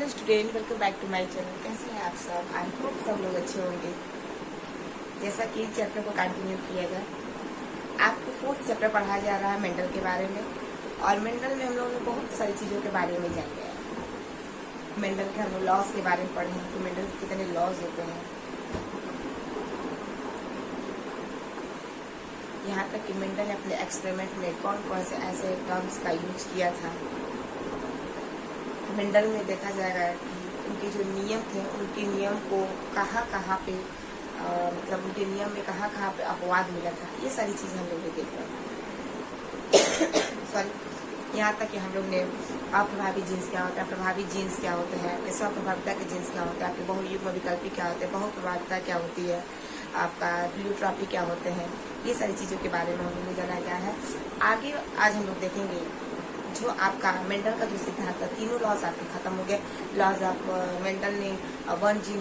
Student, welcome back to my channel. कैसे हैं आप सब? आई होप सब लोग अच्छे होंगे। जैसा कि चैप्टर को कंटिन्यू किया गया, आपको 4th चैप्टर पढ़ाया जा रहा है मेंडल के बारे में। और मेंडल में हम लोगों ने बहुत सारी चीज़ों के बारे में जान लिया। मेंडल के हम लोग लॉज के बारे में पढ़े हैं कि मेंडल के कितने लॉज होते हैं। यहाँ तक कि मेंडल ने अपने एक्सपेरिमेंट में कौन कौन से ऐसे टर्म्स का यूज किया था। मेंडल में देखा जाएगा कि उनके जो नियम थे, उनके नियम को कहाँ कहाँ पे मतलब उनके नियम में कहाँ कहाँ पे अपवाद मिला था। ये सारी चीज़ें हम लोग ने देखा। सॉरी, यहाँ तक कि हम लोग ने अप्रभावी जीन्स क्या होता है, प्रभावी जीन्स क्या होते हैं, आपके स्वप्रभाविता के जीन्स क्या होते हैं, आपके बहुयुग्म विकल्पी क्या होते हैं, बहुप्रभाविता क्या होती है, आपका प्लूट्रॉपी क्या होते हैं। ये सारी चीज़ों के बारे में हम लोग ने जाना गया है। आगे आज हम लोग देखेंगे जो आपका मेंडल का जो सिद्धांत था, तीनों लॉज आपके खत्म हो गए। लॉज ऑफ मेंडल ने वन जीन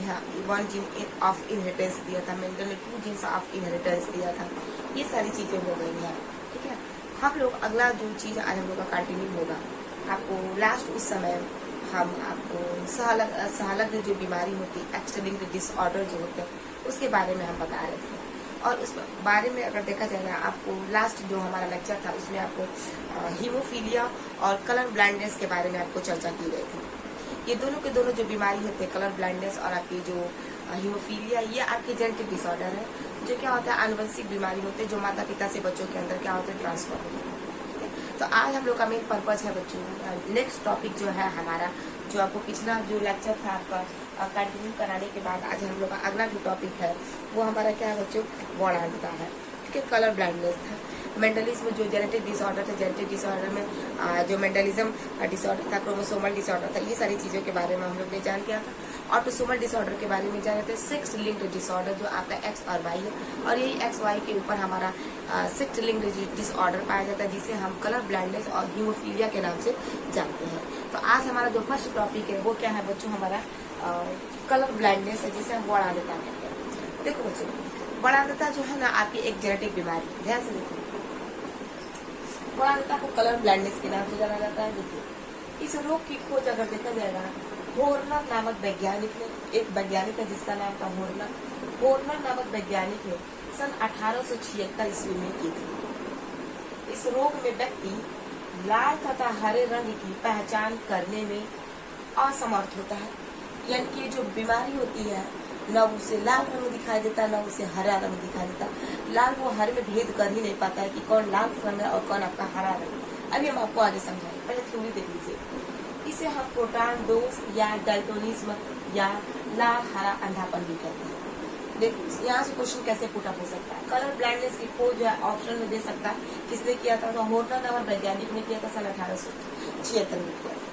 ऑफ इनहेरिटेंस दिया था, मेंडल ने 2 जीन्स ऑफ इनहेरिटेंस दिया था। ये सारी चीज़ें हो गई हैं, ठीक है। हम लोग अगला जो चीज़ आज हम लोग का कंटिन्यू होगा, आपको लास्ट उस समय हम आपको सहलग्न जो बीमारी होती है, एक्स्ट्रा डिसऑर्डर जो होते हैं, उसके बारे में हम बता रहे थे। और उस बारे में अगर देखा जाएगा, आपको लास्ट जो हमारा लेक्चर था उसमें आपको हीमोफीलिया और कलर ब्लाइंडनेस के बारे में आपको चर्चा की गई थी। ये दोनों के दोनों जो बीमारी होते हैं, कलर ब्लाइंडनेस और आपकी जो हीमोफीलिया, ये आपके जेनेटिक डिसऑर्डर है, जो क्या होता है आनुवंशिक बीमारी होते हैं, जो माता पिता से बच्चों के अंदर क्या होते हैं ट्रांसफर होते हैं। तो आज हम लोग का मेन पर्पज है बच्चों, नेक्स्ट टॉपिक जो है हमारा, जो आपको पिछला जो लेक्चर था आपका कंटिन्यू कराने के बाद आज हम लोग का अगला जो टॉपिक है वो हमारा क्या है बच्चों, वर्णांधता है, ठीक है। कलर ब्लाइंडनेस था। मेंडलिज्म जो जेनेटिक डिसऑर्डर था, जेनेटिक डिसऑर्डर में जो मेंडलिज्म डिसऑर्डर था, क्रोमोसोमल डिसऑर्डर था, ये सारी चीज़ों के बारे में हम लोग ने जान किया था। ऑटोसोमल डिसऑर्डर के बारे में जाने थे। 6 लिंक्ड डिसऑर्डर जो आपका एक्स और वाई है, और यही एक्स वाई के ऊपर हमारा 6 लिंक्ड डिसऑर्डर पाया जाता है, जिसे हम कलर ब्लाइंडनेस और हीमोफीलिया के नाम से जानते हैं। तो आज हमारा जो फर्स्ट टॉपिक है वो क्या है बच्चों, हमारा कलर ब्लाइंडनेस है, जिसे हम वर्णांधता कहते हैं। देखो बच्चों, वर्णांधता जो है ना आपकी एक जेनेटिक बीमारी, ध्यान से देखो। वर्णांधता को कलर ब्लाइंडनेस के नाम से जाना जाता है। देखिए, इस रोग की खोज अगर देखा जाएगा, होर्नर नामक वैज्ञानिक ने, एक वैज्ञानिक है जिसका नाम था होर्नर नामक वैज्ञानिक ने सन 1876 ईस्वी में की थी। इस रोग में व्यक्ति लाल तथा हरे रंग की पहचान करने में असमर्थ होता है। यानी कि जो बीमारी होती है, न उसे लाल रंग दिखाई देता, न उसे हरा रंग दिखाई देता। लाल वो हरे में भेद कर ही नहीं पाता है कि कौन लाल रंग है और कौन आपका हरा रंग। अभी हम आपको आगे समझाएंगे, पहले थ्योरी देख लीजिए। इसे हम प्रोटॉन दोष या डाल्टोनिज्म या लाल हरा अंधापन भी कहते हैं। देखो यहाँ से क्वेश्चन कैसे पुट अप हो सकता है। कलर ब्लाइंडनेस की खोज ऑप्शन में दे सकता है, किसने किया था? तो होर्नर नामक वैज्ञानिक ने किया था, सन 1876 में किया था।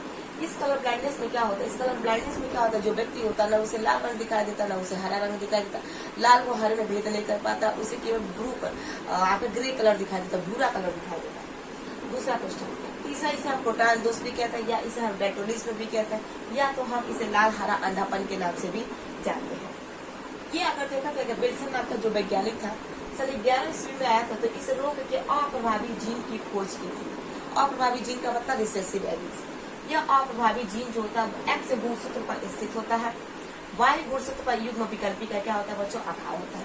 इस कलर ब्लाइंडनेस में क्या होता है? इस कलर ब्लाइंडनेस में क्या होता है, जो व्यक्ति होता है ना उसे लाल रंग दिखाई देता, ना उसे हरा रंग दिखाई देता। लाल वो हरे में भेद नहीं कर पाता, उसे केवल ब्लू आपको ग्रे कलर दिखाई देता, भूरा कलर दिखाई देता। दूसरा क्वेश्चन, तीसरा, इसे हम प्रोटॉन दोष भी कहते हैं, या इसे हम डाल्टोनिज्म भी कहते हैं, या तो हम इसे लाल हरा अंधापन के नाम से भी जानते हैं। ये अगर देखा जाएगा, विल्सन नाम का जो वैज्ञानिक था, सन 11 ईस्वी में आया था, तो इस रोग के अप्रभावी जीन की खोज की थी। अप्रभावी जीन का मतलब रिसेसिव एलील्स। यह अप्रभावी जीन जो होता है एक्स गुणसूत्र पर स्थित होता है। वाई गुणसूत्र पर युग्म विकल्पी का क्या होता है बच्चों, अभाव होता है।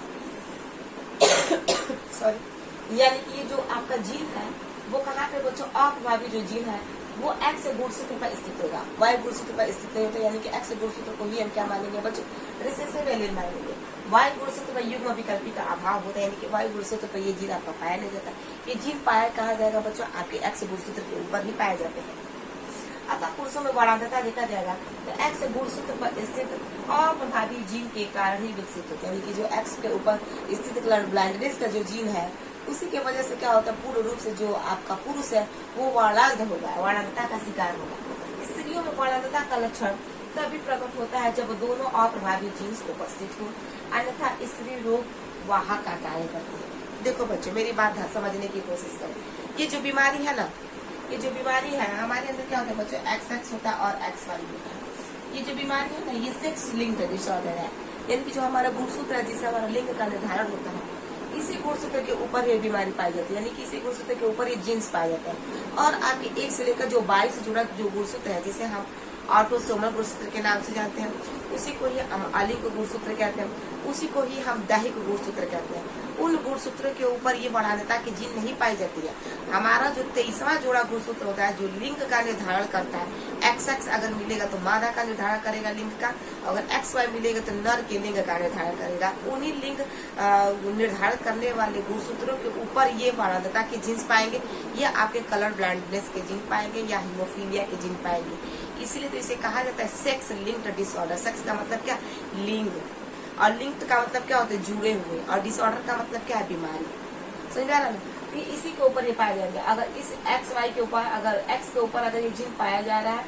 सॉरी, यानी कि ये जो आपका जीन है वो कहाँ पे बच्चों, अप्रभावी जो जीन है वो एक्स गुणसूत्र पर स्थित होगा, वाई गुणसूत्र पर स्थित नहीं होता। यानी कि एक्स गुणसूत्र को ही हम क्या मानेंगे बच्चों, रिसेसिव एलील मानेंगे। वाई गुणसूत्र पर युग्म विकल्पी का अभाव होता है, यानी कि वाई गुणसूत्र पर ये जीन आपका पाया नहीं जाता। ये जीन पाया कहा जाएगा बच्चों, आपके एक्स गुणसूत्र के ऊपर ही पाए जाते हैं। अतः पुरुषों में वर्णांधता देखा जाएगा तो एक्स गुणसूत्र पर स्थित अप्रभावी जीन के कारण ही विकसित होता है। यानी कि जो एक्स के ऊपर स्थित कलर ब्लाइंडनेस का जो जीन है, उसी के वजह से क्या होता है, पूर्ण रूप से जो आपका पुरुष है वो वर्णांध होगा, वर्णांधता का शिकार होगा। स्त्रियों में वर्णांधता का लक्षण तभी प्रकट होता है जब दोनों अप्रभावी जीन्स उपस्थित हो, अन्यथा स्त्री रोग वाहक का कार्य करती है। देखो बच्चों, मेरी बात समझने की कोशिश करें। ये जो बीमारी है ना, ये जो बीमारी है हमारे अंदर क्या होता है बच्चों, XX होता है और XY होता है। ये जो बीमारी है ना, ये 6 लिंक्ड डिसऑर्डर है। यानी कि जो हमारा गुणसूत्र है, जिससे हमारा लिंग का निर्धारण होता है, इसी गुणसूत्र के ऊपर ये बीमारी पाई जाती है। यानी कि इसी गुणसूत्र के ऊपर ये जीन्स पाया जाता है। और आपके 1 से लेकर जो 22 से जुड़ा जो गुणसूत्र है, जिसे हम ऑटोसोमल गुणसूत्र के नाम से जानते हैं, उसी को ही हम अलिंग गुणसूत्र कहते हैं, उसी को ही हम दैहिक गुणसूत्र कहते हैं। उन गुणसूत्रों के ऊपर ये वरानता की जीन नहीं पाई जाती है। हमारा जो 23वां जोड़ा गुणसूत्र होता है जो लिंग का निर्धारण करता है, XX अगर मिलेगा तो मादा का निर्धारण करेगा लिंग का, अगर XY मिलेगा तो नर के लिंग का निर्धारण करेगा। उन्हीं लिंग निर्धारण करने वाले गुणसूत्रों के ऊपर ये वरानता के जीन्स पाएंगे, या आपके कलर ब्लाइंडनेस के जीन पाएंगे, या हीमोफीलिया के जीन पाएंगे। इसीलिए तो इसे कहा जाता है सेक्स लिंक्ड डिसऑर्डर। सेक्स का मतलब क्या, लिंग, और लिंक्ड का मतलब क्या होता है, जुड़े हुए, और डिसऑर्डर का मतलब क्या है, बीमारी। समझ आ रहा है ना? तो इसी के ऊपर ये पाया जाएगा। अगर इस XY के ऊपर, अगर X के ऊपर अगर ये जीन पाया जा रहा है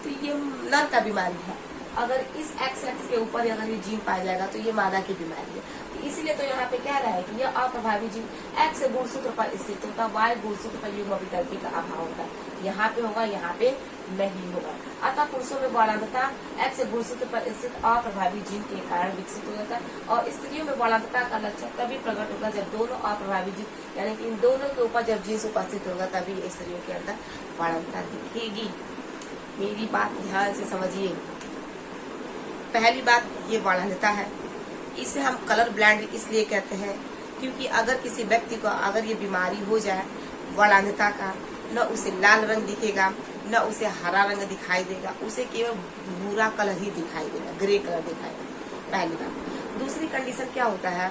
तो ये नर का बीमारी है। अगर इस XX के ऊपर अगर ये जीन पाया जाएगा तो ये मादा की बीमारी है। तो इसीलिए तो यहाँ पे कह रहा है कि यह अप्रभावी जीन X गुणसूत्र पर स्थित होता है, Y गुणसूत्र पर युग्म विकल्पी का अभाव होता है। यहाँ पे होगा, यहाँ पे नहीं होगा। अतः पुरुषों में वरानता X गुणसूत्र पर स्थित अप्रभावी जीन के कारण विकसित हो जाता है, और स्त्रियों में वरानता का लक्षण तभी प्रकट होगा जब दोनों अप्रभावी जीन, यानी कि इन दोनों के ऊपर जब जीन्स उपस्थित होगा तभी स्त्रियों के अंदर वरानता दिखेगी। मेरी बात ध्यान से समझिए। पहली बात, ये वरानता है, इसे हम कलर ब्लाइंड इसलिए कहते हैं क्योंकि अगर किसी व्यक्ति को अगर ये बीमारी हो जाए वरानता का, न उसे लाल रंग दिखेगा, न उसे हरा रंग दिखाई देगा, उसे केवल भूरा कलर ही दिखाई देगा, ग्रे कलर दिखाई देगा। पहली बात। दूसरी कंडीशन क्या होता है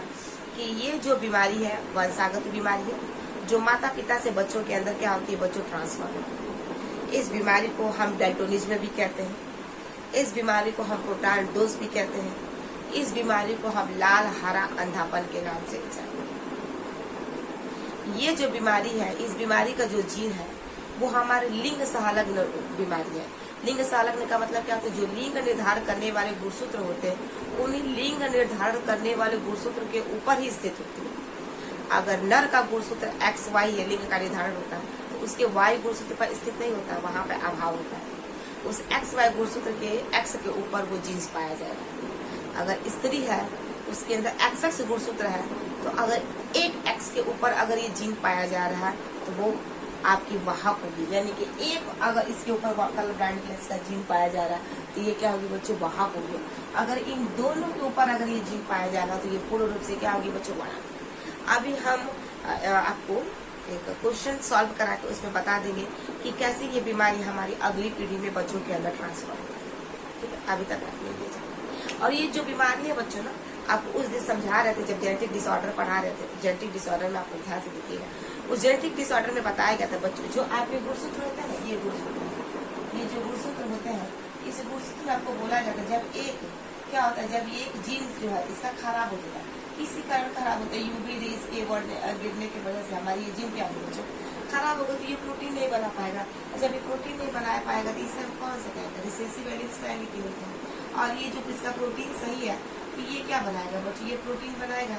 कि ये जो बीमारी है वंशागत बीमारी है, जो माता पिता से बच्चों के अंदर क्या होती है, बच्चों ट्रांसफर होती है। इस बीमारी को हम डैल्टोनिज्म भी कहते हैं, इस बीमारी को हम प्रोटानडोज भी कहते हैं, इस बीमारी को हम लाल हरा अंधापन के नाम से जानते हैं। ये जो बीमारी है, इस बीमारी का जो जीन है वो हमारे लिंग संलग्न बीमारी है। लिंग संलग्न का मतलब क्या होता है, जो लिंग निर्धारण करने वाले गुणसूत्र होते हैं उन्हीं लिंग निर्धारण करने वाले गुणसूत्र के ऊपर ही स्थित होती है। अगर नर का गुणसूत्र XY या लिंग का निर्धारण होता है तो उसके Y गुणसूत्र पर स्थित नहीं होता, वहां पर अभाव होता है। उस XY गुणसूत्र के X के ऊपर वो जीन्स पाया जाएगा। अगर स्त्री है उसके अंदर XX गुणसूत्र है, तो अगर एक X के ऊपर अगर ये जीन पाया जा रहा है तो वो आपकी वाहक होगी, यानी कि एक अगर इसके ऊपर कलर ब्लाइंडनेस का जीन पाया जा रहा है तो ये क्या होगी बच्चों, वाहक होगी। अगर इन दोनों के ऊपर अगर ये जीन पाया जाएगा तो ये पूर्ण रूप से क्या होगी बच्चों, वाहक। अभी हम आपको एक क्वेश्चन सॉल्व करा के उसमें बता देंगे कि कैसे ये बीमारी हमारी अगली पीढ़ी में बच्चों के अंदर ट्रांसफर होगी। ठीक है, अभी तक आप ले जाए। और ये जो बीमारी है बच्चों ना, आपको उस दिन समझा रहे थे जब जेनेटिक डिसऑर्डर पढ़ा रहे थे, जेनेटिक डिसऑर्डर में आपको ध्यान से देखिएगा, उस जेनेटिक डिसऑर्डर में बताया गया था बच्चों, जो आपके गुणसूत्र होते हैं, ये गुणसूत्र, ये जो गुणसूत्र होते हैं, इस गुणसूत्र में आपको बोला जाता है जब एक क्या होता है, जब एक जीन जो है इसका खराब हो जाता है, किसी कारण खराब होता है, यूवी रेज के गिरने की वजह से हमारी ये जीन क्या हो बच्चों खराब होगा, तो ये प्रोटीन नहीं बना पाएगा। जब ये प्रोटीन नहीं बना पाएगा तो इसे हम कौन सा कहेंगे, रिसेसिव एलियंस कहेंगे कि नहीं कहेंगे। और ये जो इसका प्रोटीन सही है तो ये क्या बनाएगा बच्चों, ये प्रोटीन बनाएगा,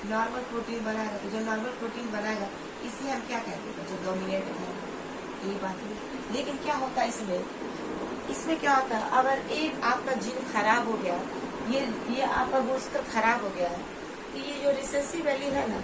नॉर्मल प्रोटीन बनाएगा। तो जो नॉर्मल प्रोटीन बनाएगा इसे हम क्या कहेंगे बच्चों, डोमिनेट कहेंगे। यही बात है। लेकिन क्या होता है इसमें क्या होता है, अगर एक आपका जीन खराब हो गया, ये आपका गुणसूत्र खराब हो गया है, तो ये जो रिसेसिव एलील है ना,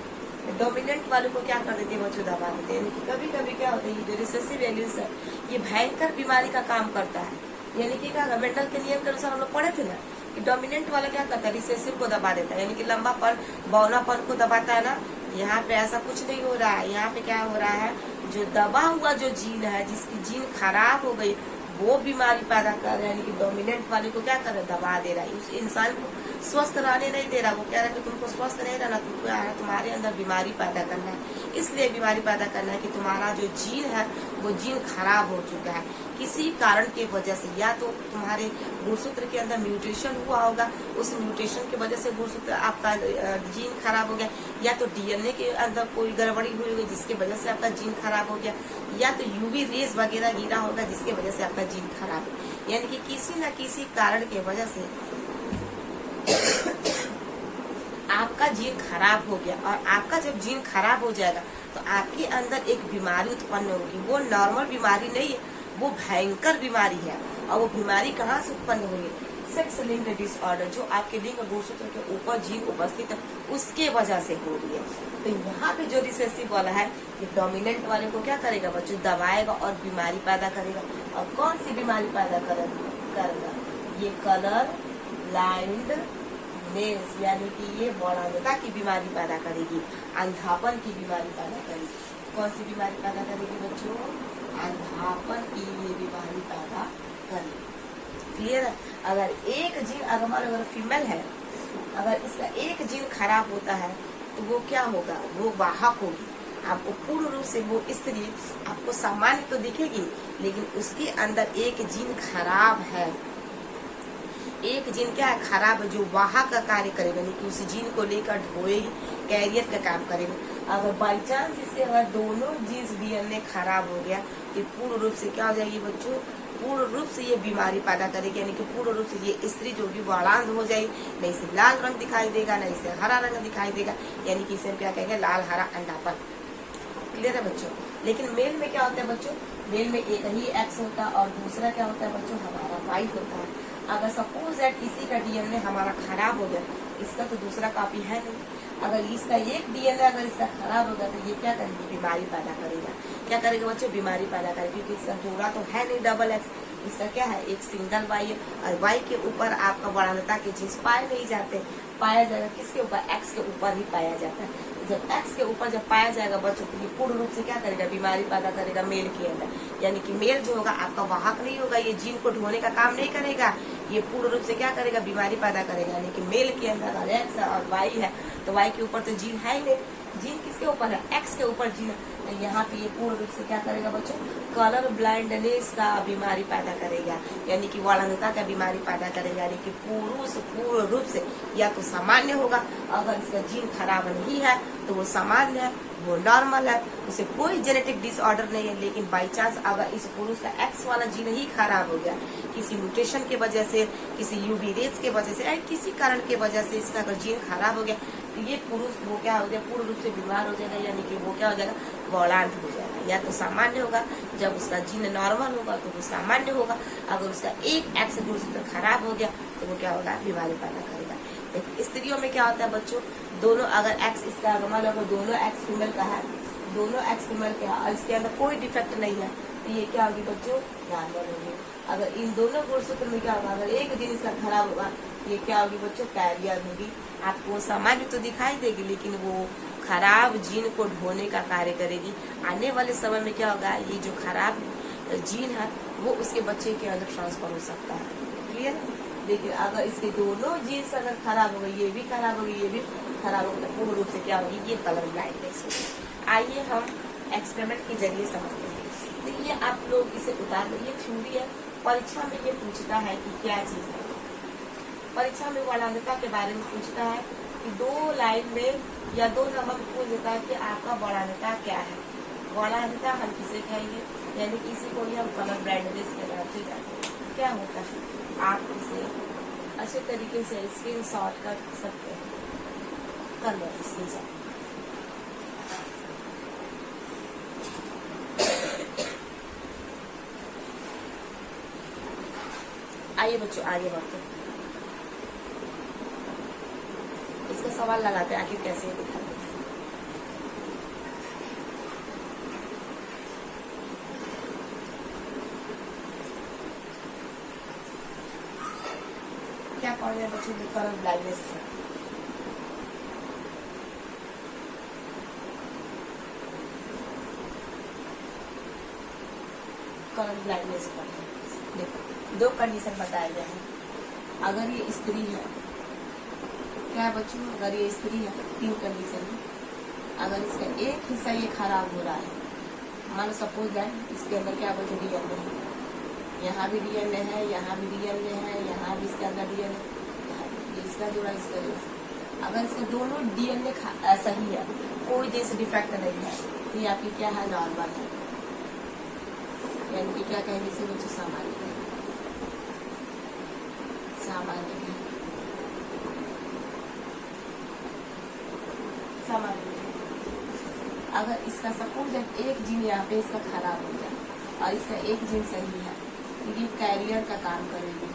डोमिनेंट वाले को क्या कर देते हैं बच्चों, दबा देते हैं। कभी कभी क्या होता है, ये जो रिसेसिव एलील्स है ये भयंकर बीमारी का काम करता है। यानी कि क्या, मेंटल के नियम के अनुसार हम लोग पढ़े थे ना कि डोमिनेंट वाला क्या करता है, रिसेसिव को दबा देता है, यानी कि लंबापन बौनापन को दबाता है ना। यहाँ पे ऐसा कुछ नहीं हो रहा है, यहाँ पे क्या हो रहा है, जो दबा हुआ जो जीन है, जिसकी जीन खराब हो गई, वो बीमारी पैदा कर रहा है, यानी कि डोमिनेंट वाले को क्या कर रहा है, दबा दे रहा है, उस इंसान को स्वस्थ रहने नहीं दे रहा। वो कह रहा है कि तुमको स्वस्थ नहीं रहना, तुमको है तुम्हारे अंदर बीमारी पैदा करना है। इसलिए बीमारी पैदा करना है कि तुम्हारा जो जीन है वो जीन खराब हो चुका है किसी कारण की वजह से, या तो तुम्हारे गुणसूत्र के अंदर म्यूटेशन हुआ होगा, उस म्यूटेशन की वजह से गुणसूत्र आपका जीन खराब हो गया, या तो डीएनए के अंदर कोई गड़बड़ी हुई होगी जिसकी वजह से आपका जीन खराब हो गया, या तो यूवी रेज वगैरह गिरा होगा जिसकी वजह से आपका जीन खराब है। यानी कि किसी न किसी कारण की वजह से आपका जीन खराब हो गया। और आपका जब जीन खराब हो जाएगा तो आपके अंदर एक बीमारी उत्पन्न होगी। वो नॉर्मल बीमारी नहीं है, वो भयंकर बीमारी है। और वो बीमारी कहाँ से उत्पन्न होगी, सेक्स लिंक्ड डिसऑर्डर, जो आपके लिंग गुणसूत्र के ऊपर जीन उपस्थित है उसके वजह से हो रही है। तो यहाँ पे जो रिसेसिव वाला है ये डोमिनेंट वाले को क्या करेगा बच्चों, दबाएगा और बीमारी पैदा करेगा। और कौन सी बीमारी पैदा करेगा, करेगा, ये कलर ब्लाइंडनेस यानी कि ये बौड़ानता की बीमारी पैदा करेगी, अंधापन की बीमारी पैदा करेगी। कौन सी बीमारी पैदा करेगी बच्चों? अंधापन की ये बीमारी पैदा करेगी। क्लियर है? अगर एक जीन अगर फीमेल है, अगर इसका एक जीन खराब होता है तो वो क्या होगा? वो वाहक होगी। आपको पूर्ण रूप से वो स्त्री आपको सामान्य तो दिखेगी, लेकिन उसके अंदर एक जीन खराब है। एक जीन क्या है? खराब है, जो वाहक का कार्य करेगा, यानी कि उस जीन को लेकर ढोएगी, कैरियर का काम करेगा। अगर बाई चांस इसके अगर दोनों जीन्स डीएनए खराब हो गया तो पूर्ण रूप से क्या हो जाएगी बच्चों? पूर्ण रूप से ये बीमारी पैदा करेगी, यानी कि पूर्ण रूप से ये स्त्री जो भी बौड़ांध हो जाएगी, न इसे लाल रंग दिखाई देगा, न इसे हरा रंग दिखाई देगा, यानी कि इसे क्या कहेंगे? लाल हरा अंडापन। क्लियर है बच्चों? लेकिन मेल में क्या होता है बच्चों? मेल में एक ही एक्स होता है और दूसरा क्या होता है बच्चों? हमारा वाई होता है। अगर सपोज दैट किसी का डीएनए हमारा खराब हो गया, इसका तो दूसरा कॉपी है नहीं, अगर इसका एक डीएनए अगर इसका खराब होगा तो ये क्या करेगी? बीमारी पैदा करेगा। क्या करेगा बच्चों? बीमारी पैदा करेगी, क्योंकि इसका जोड़ा तो है नहीं डबल एक्स, इसका क्या है? एक सिंगल वाई है, और वाई के ऊपर आपका बौड़ानता के जीन्स पाए नहीं जाते। पाया जाएगा किसके ऊपर? एक्स के ऊपर ही पाया जाता है। जब एक्स के ऊपर जब पाया जाएगा बच्चों तो ये पूर्ण रूप से क्या करेगा? बीमारी पैदा करेगा मेल के अंदर, यानी कि मेल जो होगा आपका वाहक नहीं होगा, ये जीन को ढोने का काम नहीं करेगा, ये पूर्ण रूप से क्या करेगा? बीमारी पैदा करेगा। यानी कि मेल के अंदर अगर एक्स और वाई है तो वाई के ऊपर तो जीन है ही नहीं, जीन किसके ऊपर है? एक्स के ऊपर जीन है। तो यहाँ पे ये पूर्ण रूप से क्या करेगा बच्चों? कलर ब्लाइंडनेस का बीमारी पैदा करेगा, यानी कि बौड़ानता का बीमारी पैदा करेगा, यानी कि पुरुष पूर्ण रूप से या तो सामान्य होगा, अगर इसका जीन खराब नहीं है तो वो सामान्य है, वो नॉर्मल है, उसे कोई जेनेटिक डिसऑर्डर नहीं है। लेकिन बाई चांस अगर इस पुरुष का एक्स वाला जीन ही खराब हो गया, किसी म्यूटेशन के वजह से, किसी यूवी रेज के वजह से, या किसी कारण के वजह से इसका अगर जीन खराब हो गया तो ये पुरुष वो क्या हो गया? पूर्ण रूप से बीमार हो जाएगा, यानी कि वो क्या हो जाएगा? बौड़ांध हो जाएगा। या तो सामान्य होगा, जब उसका जीन नॉर्मल होगा तो वो सामान्य होगा, अगर उसका एक एक्स गुण खराब हो गया तो वो क्या होगा? बीमारी पैदा करेगा। स्त्रियों में क्या होता है बच्चों? दोनों अगर एक्स इसका अगर दोनों एक्स फीमेल का है, दोनों एक्स फीमेल का है और इसके अंदर कोई डिफेक्ट नहीं है तो ये क्या होगी बच्चों? नॉर्मल होगी। अगर इन दोनों गुणसूत्र में क्या होगा? अगर एक दिन इसका खराब होगा ये क्या होगी बच्चों? कैरियर होगी। आपको सामान्य तो दिखाई देगी, लेकिन वो खराब जीन को ढोने का कार्य करेगी। आने वाले समय में क्या होगा? ये जो खराब जीन है वो उसके बच्चे के अंदर ट्रांसफर हो सकता है। क्लियर? लेकिन अगर इसके दोनों जीन्स अगर खराब हो गई, ये भी खराब हो गई, ये भी खराब हो गई, पूर्ण रूप से क्या होगी? ये कलर ब्लाइंडनेस होगी। आइए हम एक्सपेरिमेंट के जरिए समझते हैं। तो ये आप लोग इसे उतार लो, ये थ्योरी है। परीक्षा में ये पूछता है कि क्या चीज है। परीक्षा में बौड़ानता के बारे में पूछता है कि 2 लाइन में या 2 नंबर में पूछ देता है कि आपका बौड़ानता क्या है। बौड़ानता हम किसे कहेंगे? यानी किसी को भी हम कलर ब्लाइंडनेस के नाम से जानते हैं। क्या होता है? आप इसे अच्छे तरीके से स्क्रीनशॉट कर सकते हैं। कर लो स्क्रीनशॉट। आइए बच्चों आगे बढ़ते हैं। इसका सवाल लगाते हैं आखिर कैसे दिखाते हैं। क्या पढ़ रहे बच्चों? Colour blindness. कलर ब्लाइंडनेस पर देखो 2 कंडीशन बताए गए हैं। अगर ये स्त्री है, क्या है बच्चों? अगर ये स्त्री है 3 कंडीशन है। अगर इसका एक हिस्सा ये खराब हो रहा है, मान सपोज दैट इसके अंदर क्या बच्चों? डीएनए है, यहाँ भी डीएनए है, यहाँ भी डीएनए है, यहाँ भी इसके अंदर डीएनए, इसका जोड़ा इसका जोड़ा। अगर इसके दोनों डीएनए सही है, कोई जैसे डिफेक्ट नहीं है, तो ये आपकी क्या है? नॉर्मल है, यानी कि क्या कहेंगे इसे बच्चों? सामान्य है। सामान्य है, सामान्य है। अगर इसका सपोज एक जीन यहाँ पे इसका खराब हो गया और इसका एक जीन सही है, तो ये कैरियर का काम करेगी।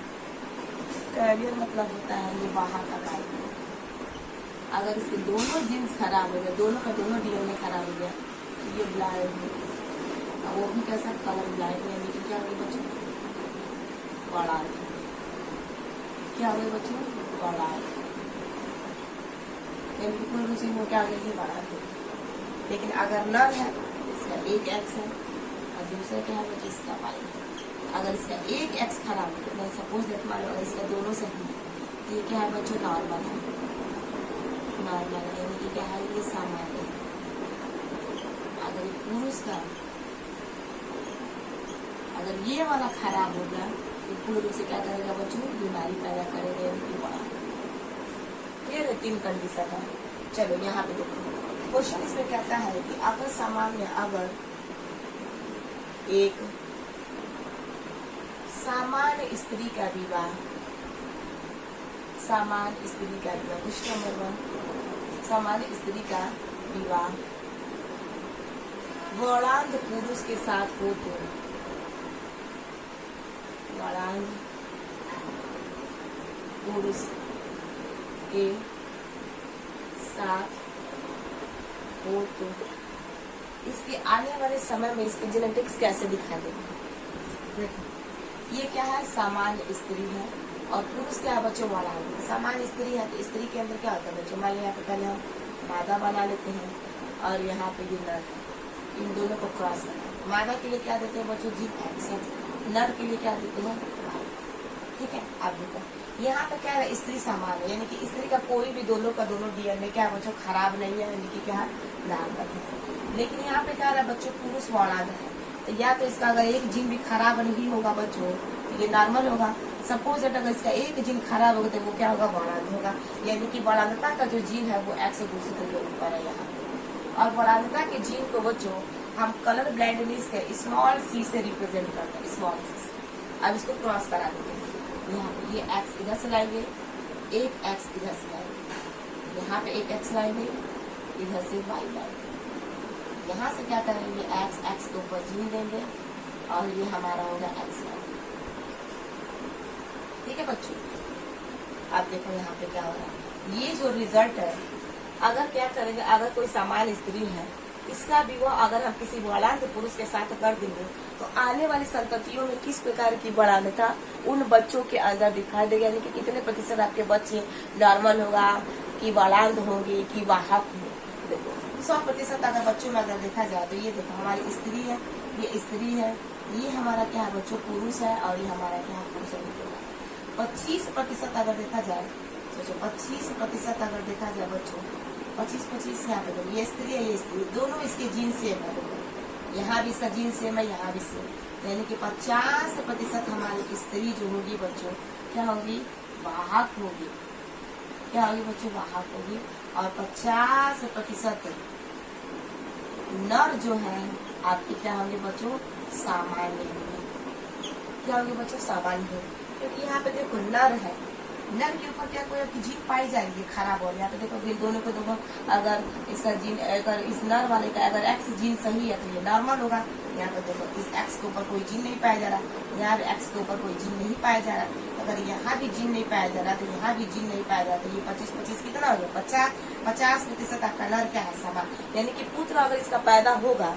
कैरियर मतलब होता है ये बाहर का कार्य। अगर इसके दोनों जीन्स खराब हो गए, दोनों का दोनों डीएनए खराब हो गया, तो ये ब्लाइंड है। वो भी कैसा? कलर ब्लाइंड, यानी कि क्या होगी बच्चों? बौड़ांत। क्या हो गया बच्चों, बड़ा, पूर्ण रूप से वो क्या हो गया, बड़ा है। लेकिन अगर नर है इसका एक एक्स है और दूसरा क्या है बच्चों, इसका वाई है। अगर इसका एक एक्स खराब है तो सपोज दैट मान लो अगर इसका दोनों सही है तो ये क्या है बच्चों, नॉर्मल है। नॉर्मल है यानी कि क्या है, ये सामान्य है। अगर ये पुरुष का अगर ये वाला खराब हो गया तो पूर्ण रूप से क्या करेगा बच्चों, बीमारी पैदा करेगा, यानी कि बड़ा। ये 3 कंडीशन है। चलो यहाँ पे देखो क्वेश्चन इसमें कहता है कि अगर सामान्य अगर एक सामान्य स्त्री का विवाह, सामान्य स्त्री का विवाह, क्वेश्चन नंबर 1, सामान्य स्त्री का विवाह वर्णांध पुरुष के साथ हो तो वर्णांध पुरुष के साथ हो तो इसके आने वाले समय में इसके जेनेटिक्स कैसे दिखाई देंगे। ये क्या है, सामान्य स्त्री है और पुरुष क्या है बच्चों, वर्णांध। सामान्य स्त्री है तो स्त्री के अंदर क्या होता है बच्चों, मान लीजिए यहाँ पे पहले हम मादा बना लेते हैं और यहाँ पे ये नर, इन दोनों को क्रॉस करना है। मादा के लिए क्या देते हैं बच्चों, जी एक्स, नर के लिए क्या देते हैं, ठीक है। आप देखो यहाँ पे क्या है, स्त्री सामान्य यानी कि स्त्री का कोई भी दोनों का दोनों डीएनए क्या है बच्चों, खराब नहीं है, यानी कि क्या है, नॉर्मल है। लेकिन यहाँ पे क्या है बच्चों, पुरुष वर्णांध है तो या तो इसका अगर एक जीन भी खराब नहीं होगा बच्चों तो ये नॉर्मल होगा। सपोज अगर इसका एक जीन खराब होगा तो वो क्या होगा, वर्णांध होगा। यानी कि वर्णांधता का जो जीन है वो एक्स दूसरे के ऊपर है यहाँ पे। और वर्णांधता के जीन को बच्चों हम कलर ब्लाइंडनेस के स्मॉल सी से रिप्रेजेंट करते हैं, स्मॉल सी से। अब इसको क्रॉस करा देते हैं, यहाँ पे ये एक्स इधर से लाएंगे, एक एक्स इधर से लाएंगे, यहाँ पे एक एक्स लाएंगे, इधर से वाई लाएंगे। यहाँ से क्या करेंगे, एक्स के ऊपर जीन देंगे और ये हमारा होगा एक्स वाई। ठीक है बच्चों, आप देखो यहाँ पे क्या हो रहा है, ये जो रिजल्ट है अगर क्या करेंगे, अगर कोई सामान्य स्त्री है इसका विवाह अगर हम किसी वर्णांध पुरुष के साथ कर देंगे तो आने वाली संततियों में किस प्रकार की वर्णांधता उन बच्चों के अंदर दिखाई देगा। यानी कि कितने प्रतिशत आपके बच्चे नॉर्मल होगा, कि वर्णांध होंगे, कि वाहक होंगे। देखो 100% अगर बच्चों में अगर देखा जाए तो ये देखो हमारी स्त्री है, ये स्त्री है, ये हमारा क्या है बच्चों, पुरुष है और ये हमारा क्या है, पुरुष है। 25% अगर देखा जाए, सोचो 25% अगर देखा जाए बच्चों, 25 यहाँ पे देखो, ये स्त्री है, ये स्त्री, दोनों इसके जीन सेम है। यहाँ भी इसका जीन सेम है, यहाँ भी सेम। यानी कि 50% हमारी स्त्री जो होगी बच्चों क्या होगी, वाहक होगी। क्या होगी बच्चों, वाहक होगी। और 50% नर जो है आपके क्या होंगे बच्चों, सामान्य होंगे। क्या होंगे बच्चों, सामान्य होंगे। क्योंकि यहाँ पे देखो नर है, नर के ऊपर क्या कोई आपकी जीन पाई जाएगी खराब हो, यहाँ पे देखो दोनों को देखो, अगर इसका जीन, अगर इस नर वाले का अगर एक्स जीन सही है तो ये नॉर्मल होगा। यहाँ पे देखो इस एक्स के ऊपर कोई जीन नहीं पाया जा रहा, यहाँ भी एक्स के ऊपर कोई जीन नहीं पाया जा रहा। अगर यहाँ भी जीन नहीं पाया जा रहा तो यहाँ भी जीन नहीं पाया जा रहा, तो ये 25 कितना हो गया, 50% आपका नर क्या है, समान। यानी कि पुत्र अगर इसका पैदा होगा,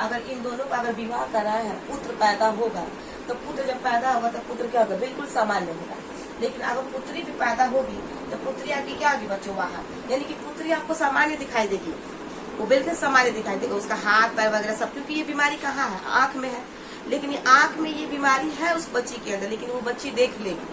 अगर इन दोनों का अगर विवाह कराया है, पुत्र पैदा होगा, तो पुत्र जब पैदा होगा तो पुत्र क्या होगा, बिल्कुल सामान्य होगा। लेकिन अगर पुत्री भी पैदा होगी तो पुत्री आपकी क्या होगी बच्चों, वाहक। यानी कि पुत्री आपको सामान्य दिखाई देगी, वो बिल्कुल सामान्य दिखाई देगा, उसका हाथ पैर वगैरह सब, क्योंकि ये बीमारी कहाँ है, आंख में है। लेकिन ये आंख में ये बीमारी है उस बच्ची के अंदर, लेकिन वो बच्ची देख लेगी,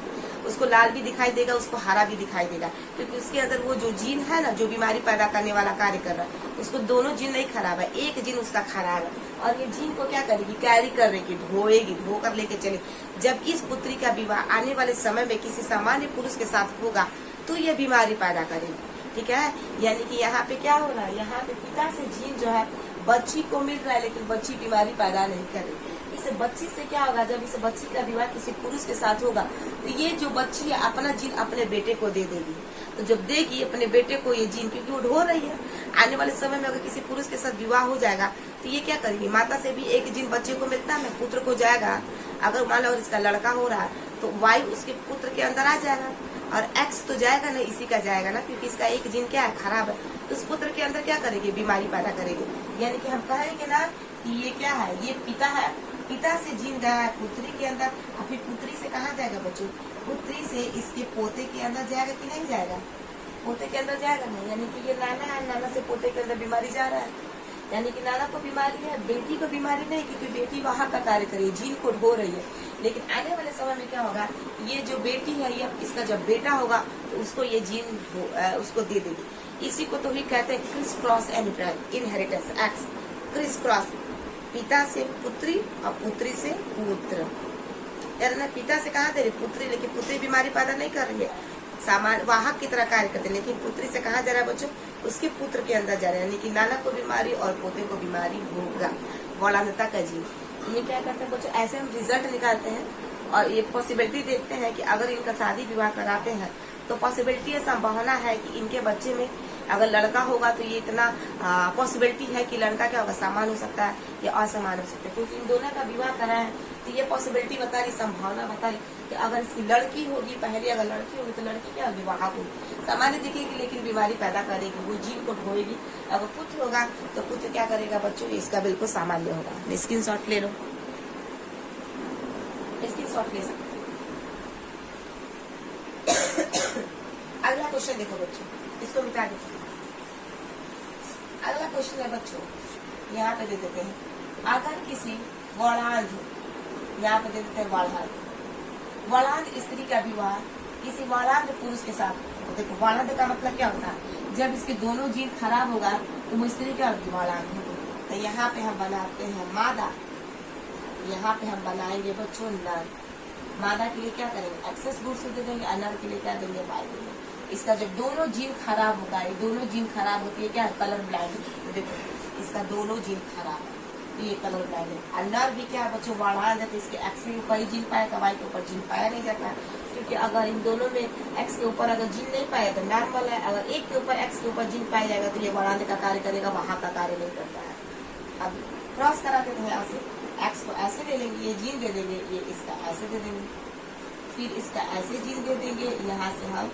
उसको लाल भी दिखाई देगा, उसको हरा भी दिखाई देगा, क्योंकि उसके अंदर वो जो जीन है ना, जो बीमारी पैदा करने वाला कार्य कर रहा है, उसको दोनों जीन नहीं खराब है, एक जीन उसका खराब है। और ये जीन को क्या करेगी, कैरी करेगी, ढोएगी, ढोकर लेके चले। जब इस पुत्री का विवाह आने वाले समय में किसी सामान्य पुरुष के साथ होगा तो ये बीमारी पैदा करेगी। ठीक है, यानी कि यहाँ पे क्या हो रहा है, यहाँ पे पिता से जीन जो है बच्ची को मिल रहा है, लेकिन बच्ची बीमारी पैदा नहीं करेगी। इस बच्ची से क्या होगा, जब इस बच्ची का विवाह किसी पुरुष के साथ होगा तो ये जो बच्ची है अपना जीन अपने बेटे को दे देगी। तो जब देगी अपने बेटे को ये जीन, क्योंकि वो ढो रही है, आने वाले समय में अगर किसी पुरुष के साथ विवाह हो जाएगा तो ये क्या करेगी, माता से भी एक जीन बच्चे को मिलता है, पुत्र को जाएगा। अगर मान लो इसका लड़का हो रहा है तो वाई उसके पुत्र के अंदर आ जाएगा, और एक्स तो जाएगा नहीं, इसी का जाएगा ना, क्योंकि इसका एक जीन क्या है, खराब है। तो उस पुत्र के अंदर क्या करेगी, बीमारी पैदा करेगी। यानी कि हम कहेंगे ना कि ये क्या है, ये पिता है, पिता से जीन गया है पुत्री के अंदर, और फिर पुत्री से कहाँ जाएगा बच्चों, पुत्री से इसके पोते के अंदर जाएगा कि नहीं जाएगा? पोते के अंदर जाएगा नहीं, यानी कि ये नाना है, नाना से पोते के अंदर बीमारी जा रहा है, यानी कि नाना को बीमारी है, बेटी को बीमारी नहीं, क्योंकि बेटी वहाँ का कार्य कर रही है, जीन कोड हो रही है। लेकिन आने वाले समय में क्या होगा, ये जो बेटी है ये इसका जब बेटा होगा तो उसको ये जीन उसको दे देगी। इसी को तो ही कहते हैं criss cross inheritance x, criss cross, पिता से पुत्री और पुत्री से पुत्र। यार ना पिता से कहा दे रही पुत्री, लेकिन पुत्री बीमारी पैदा नहीं कर रही है, सामान वाहक की तरह कार्य करते, लेकिन पुत्री से कहा जा रहा है बच्चों उसके पुत्र के अंदर जा रहा है, यानी कि नाना को बीमारी और पोते को बीमारी होगा, वलानता का जीन। ये क्या करते हैं बच्चों, ऐसे हम रिजल्ट निकालते हैं और ये पॉसिबिलिटी देखते हैं कि अगर इनका शादी विवाह कराते हैं तो पॉसिबिलिटी है, संभावना है कि इनके बच्चे में अगर लड़का होगा तो ये इतना पॉसिबिलिटी है कि लड़का क्या होगा, समान हो सकता है या असमान हो सकता है, क्योंकि इन दोनों का विवाह करा है तो ये पॉसिबिलिटी बता रही, संभावना बता रही कि अगर इसकी लड़की होगी, पहले अगर लड़की होगी तो लड़की क्या होगी, वाहक होगी, सामान्य दिखेगी लेकिन बीमारी पैदा करेगी, वो जीन कोड होगी। अगर पुत्र होगा तो पुत्र क्या करेगा बच्चों, इसका बिल्कुल सामान्य होगा। स्क्रीनशॉट ले लो, स्क्रीनशॉट ले सकते। अगला क्वेश्चन देखो बच्चों, इसको मिटा दो। अगला क्वेश्चन है बच्चों, यहाँ पे दे देते हैं, अगर किसी वर्णांध, यहाँ पे दे देते हैं वर्णांध स्त्री का विवाह किसी वर्णांध पुरुष के साथ, देखो वर्णांध का मतलब क्या होता है, जब इसके दोनों जीन खराब होगा तो वो स्त्री क्या होगी, वर्णांध होगी। तो यहाँ पे हम बनाते हैं मादा, यहाँ पे हम बनाएंगे बच्चों नर। मादा के लिए क्या करेंगे, एक्सेस गुड्स दे देंगे, अनर के लिए क्या देंगे, वाई देंगे। इसका जब दोनों जीन खराब होगा, ये दोनों जीन खराब होती है क्या, कलर ब्लाइंड। देखो इसका दोनों जीन खराब है तो ये कलर ब्लाइंड है। अनर भी क्या बच्चों, वर्णांध है तो इसके एक्स के ऊपर ही जीन पाएगा, वाई के ऊपर जीन पाया नहीं जाता, क्योंकि अगर इन दोनों में एक्स के ऊपर अगर जीन नहीं पाया तो नॉर्मल है, अगर एक के ऊपर एक्स के ऊपर जीन पाया जाएगा तो ये वर्णांध का कार्य करेगा, वहाँ का कार्य नहीं करता है। अब क्रॉस कराते थे यहाँ से, एक्स को ऐसे ले लेंगे, ये जीन दे देंगे, ये इसका ऐसे दे देंगे, फिर इसका ऐसे जीन दे देंगे, यहाँ से हम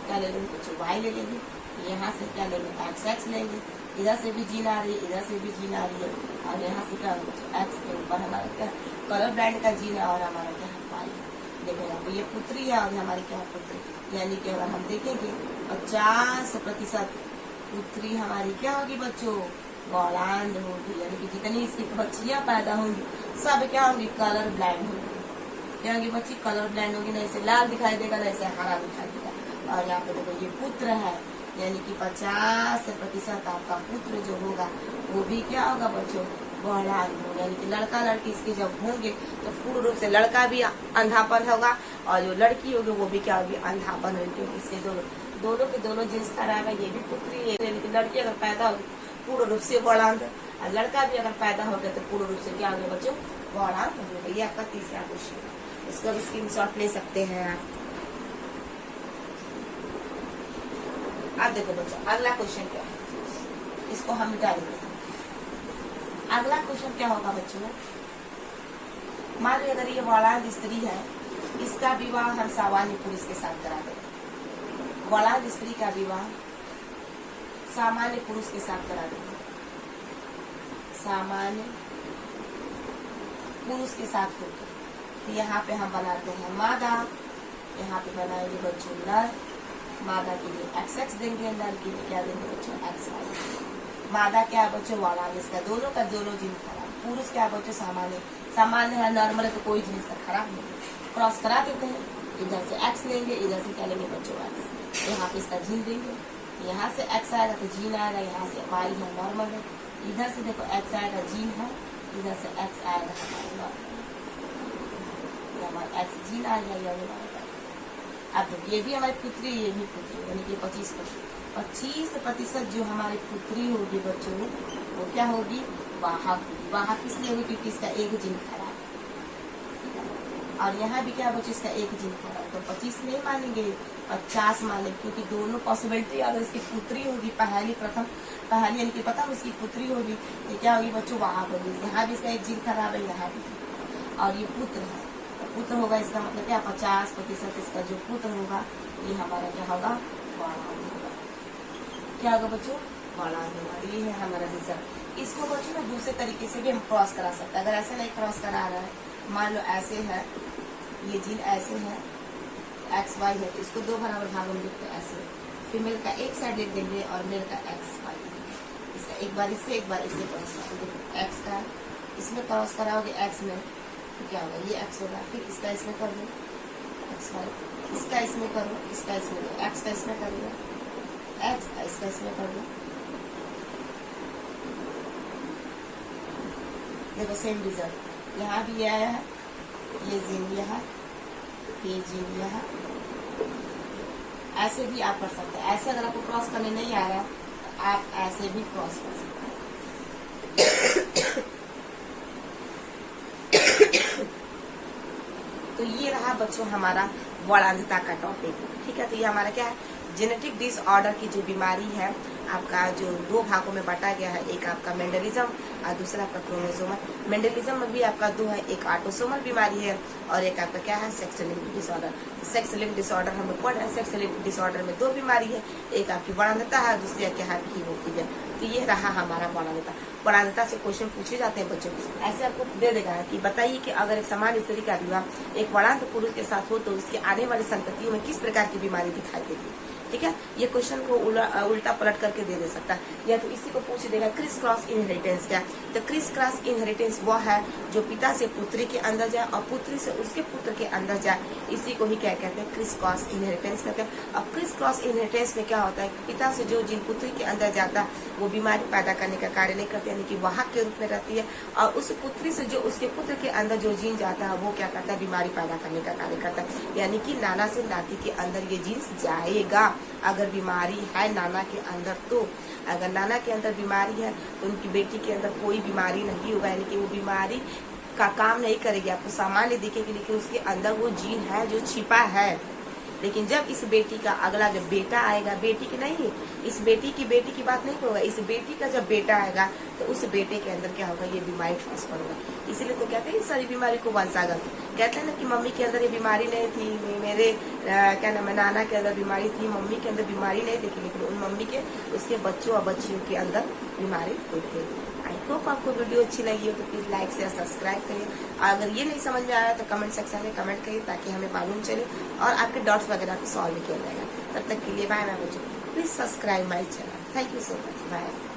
क्या ले लेंगे बच्चों, वाई ले लेंगे, यहाँ से क्या लेंगे, एक्स लेंगे, इधर से भी जीन आ रही है, इधर से भी जीन आ रही है, और यहाँ से क्या एक्स के ऊपर हमारा क्या कलर ब्लाइंड का जीन है और हमारा क्या है वाई। देखो यहाँ पे ये पुत्री है और हमारी क्या है पुत्री, यानी कि अगर हम देखेंगे 50% पुत्री हमारी क्या होगी बच्चों, वर्णांध होगी, यानी कि जितनी इसकी बच्चियां पैदा होंगी सब क्या होंगी, कलर ब्लाइंड होगी। क्या होगी बच्ची, कलर ब्लाइंड होगी, ना इसे लाल दिखाई देगा ना इसे हरा दिखाई देगा। और यहाँ पे देखो ये पुत्र है, यानी कि 50% आपका पुत्र जो होगा वो भी क्या होगा बच्चों, वर्णांध होगा, यानी कि लड़का लड़की इसके जब होंगे तो पूर्ण रूप से लड़का भी अंधापन होगा और जो लड़की होगी वो भी क्या होगी, अंधापन होगी, क्योंकि इसके दोनों के दोनों जिन्स खराब है। ये भी पुत्री है, यानी कि लड़की अगर पैदा होगी पूर्ण रूप से वर्णांध, और लड़का भी अगर पैदा हो गया तो पूर्ण रूप से क्या होगा बच्चों, वर्णांध होगा। ये आपका तीसरा क्वेश्चन, इसको भी स्क्रीनशॉट ले सकते हैं आप। अब देखो बच्चों अगला क्वेश्चन क्या है, इसको हम मिटा देते हैं। अगला क्वेश्चन क्या होगा बच्चों, मान लो अगर ये वर्णांध स्त्री है, इसका विवाह हम सामान्य पुरुष के साथ करा देंगे। वर्णांध स्त्री का विवाह सामान्य पुरुष के साथ करा देंगे, सामान्य पुरुष के साथ होगा। तो यहाँ पे हम बनाते हैं मादा, यहाँ पे बनाएंगे बच्चों नर, मादा के लिए एक्स देंगे, नर के लिए क्या देंगे बच्चों, एक्स वाई। मादा क्या है बच्चों, वर्णांध, इसका दोनों का दोनों जीन खराब। पुरुष क्या है बच्चों, सामान्य, सामान्य है, नॉर्मल है तो कोई जीन इसका खराब नहीं। क्रॉस करा देते हैं, इधर से एक्स लेंगे, इधर से क्या लेंगे बच्चों एक्स, यहाँ पे इसका जीन देंगे, यहाँ से एक्स आएगा तो जीन आएगा, यहाँ से वाई है नॉर्मल है, इधर से देखो एक्स आएगा जीन है, इधर से एक्स आएगा हमारा नॉर्मल, हमारा एक्स जीन आएगा, ये हमारा। अब ये भी हमारी पुत्री, ये भी पुत्री, यानी कि 25% जो हमारी पुत्री होगी बच्चों वो क्या होगी, वाहक होगी। वाहक इसलिए होगी क्योंकि इसका एक जीन खराब है, और यहाँ भी क्या बच्चों इसका एक जीन खराब है, तो 25 नहीं मानेंगे, 50 मानेंगे, क्योंकि दोनों पॉसिबिलिटी अगर इसकी पुत्री होगी, पहली यानी कि प्रथम इसकी पुत्री होगी, ये क्या होगी बच्चों, वाहक होगी। यहाँ भी इसका एक जीन खराब है, यहाँ भी, और ये पुत्र है, पुत्र होगा, इसका मतलब क्या 50% इसका जो पुत्र होगा ये हमारा क्या होगा, वर्णांध होगा। क्या होगा बच्चों, वर्णांध होगा। ये है हमारा रिजल्ट। इसको बच्चों ना दूसरे तरीके से भी हम क्रॉस करा सकते हैं। अगर ऐसे नहीं क्रॉस करा रहा है, मान लो ऐसे है, ये जीन ऐसे है, XY है तो इसको 2 बराबर भागों में लिखते हैं ऐसे। फीमेल का एक साइड लिख देंगे और मेल का XY। इसका एक बार इससे क्रॉस करेंगे। X का इसमें क्रॉस कराओगे X में तो क्या होगा, ये X होगा। फिर इसका इसमें कर दो XY, इसका इसमें करो, इसका इसमें दो, X का इसमें कर दो X, इसका इसमें कर दो। देखो सेम रिजल्ट यहाँ भी आया है, ये जीन यहाँ, ये जीन यहाँ। ऐसे भी आप कर सकते हैं। ऐसे अगर आपको क्रॉस करने नहीं आ रहा तो आप ऐसे भी क्रॉस कर सकते हैं। तो ये रहा बच्चों हमारा वर्णांधता का टॉपिक। ठीक है, तो ये हमारा क्या है, जेनेटिक डिसऑर्डर की जो बीमारी है आपका, जो 2 भागों में बांटा गया है। एक आपका मेंडलिज्म और दूसरा आपका क्रोमोसोमल। मेंडलिज्म में भी आपका 2 है, एक ऑटोसोमल बीमारी है और एक आपका क्या है, sex linked disorder. Sex linked disorder हम लोग पढ़ रहे हैं। सेक्स लिंक्ड डिसऑर्डर में 2 बीमारी है, एक आपकी वर्णांधता है, दूसरी क्या है, हीमोफीलिया। तो ये रहा हमारा वर्णांधता। वर्णांधता से क्वेश्चन पूछे जाते हैं बच्चों। ऐसे आपको दे देगा कि बताइए कि अगर एक समान स्त्री का विवाह एक वर्णांध पुरुष के साथ हो तो उसके आने वाली संततियों में किस प्रकार की बीमारी दिखाई देगी। ठीक है, ये क्वेश्चन को उल्टा पलट करके दे सकता है, या तो इसी को पूछ देगा क्रिस क्रॉस इनहेरिटेंस क्या। तो क्रिस क्रॉस इनहेरिटेंस वो है जो पिता से पुत्री के अंदर जाए और पुत्री से उसके पुत्र के अंदर जाए। इसी को ही क्या कहते हैं, क्रिस क्रॉस इनहेरिटेंस कहते हैं। अब क्रिस क्रॉस इनहेरिटेंस में क्या होता है, पिता से जो जीन पुत्री के अंदर जाता है वो बीमारी पैदा करने का कार्य नहीं करते, यानी कि वाहक के रूप में रहती है। और उस पुत्री से जो उसके पुत्र के अंदर जो जीन जाता है वो क्या करता है, बीमारी पैदा करने का कार्य करता है। यानी कि नाना से नाती के अंदर ये जीन्स जाएगा। अगर बीमारी है नाना के अंदर तो, अगर नाना के अंदर बीमारी है तो उनकी बेटी के अंदर कोई बीमारी नहीं होगा, यानी कि वो बीमारी का काम नहीं करेगी, आपको सामान्य दिखेगी, लेकिन उसके अंदर वो जीन है जो छिपा है। लेकिन जब इस बेटी का अगला जब बेटा आएगा, बेटी की नहीं, इस बेटी की बात नहीं होगा, इस बेटी का जब बेटा आएगा तो उस बेटे के अंदर क्या होगा, ये बीमारी ट्रांसफर होगा। इसीलिए तो कहते हैं इस सारी बीमारी को वंशागत। कहते हैं ना कि मम्मी के अंदर ये बीमारी नहीं थी, मेरे क्या नाम है, नाना के अंदर बीमारी थी, मम्मी के अंदर बीमारी नहीं थी, लेकिन उन मम्मी के उसके बच्चों और बच्चियों के अंदर बीमारी होती है। आई होप आपको वीडियो अच्छी लगी हो तो प्लीज लाइक शेयर सब्सक्राइब करिए। अगर ये नहीं समझ में आया तो कमेंट सेक्शन में कमेंट करिए ताकि हमें मालूम चले और आपके डाउट्स वगैरह को सॉल्व किया जाएगा। तब तक के लिए बाय बाय बच्चों, please subscribe my channel. Thank you so much, bye.